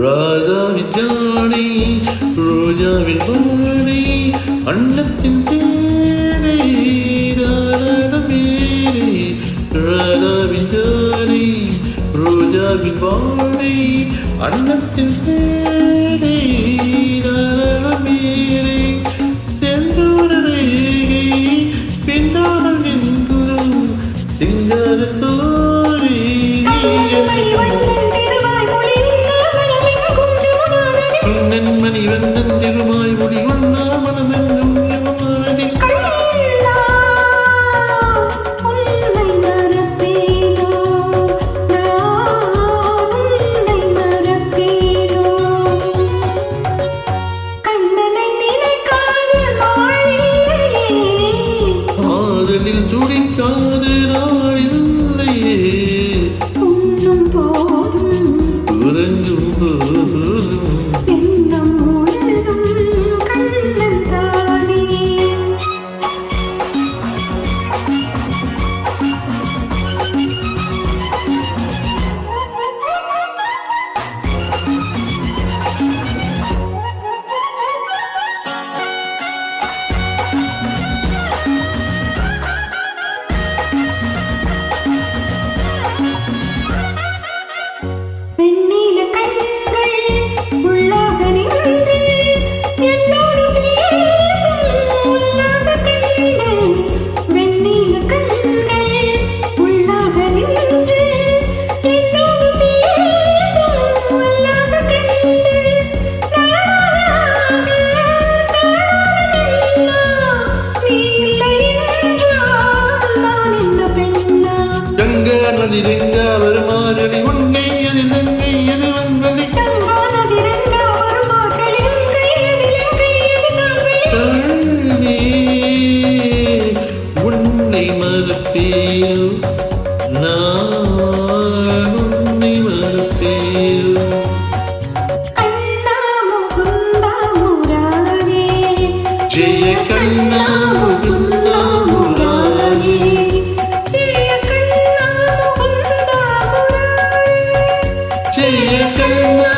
ராதாவின் ஜாடை ரோஜாவின் பாடை அன்னத்தின் தேரை மேரே ராதாவின் ஜாடை ரோஜாவின் பாடை அன்னத்தின் தேரை மேரே செந்தூர ரேகை பின்னாமல் நின்றும் சிங்கார தோழி மணி வண்ணன் திருமாய் முடி வண்ணா மனமெங்கும் ஆதலில் துடிக்காது நாளில்லையே உறங்கும் போதும் நதிரெங்கா வருமாறி உன்கை அது நங்கை அது வந்தது உன்னை மறுப்பேயோ நான் உன்னை மறுப்பேயோ ஜெய கண்ணா முகுந்தா முராரி ஜெய கண்ணா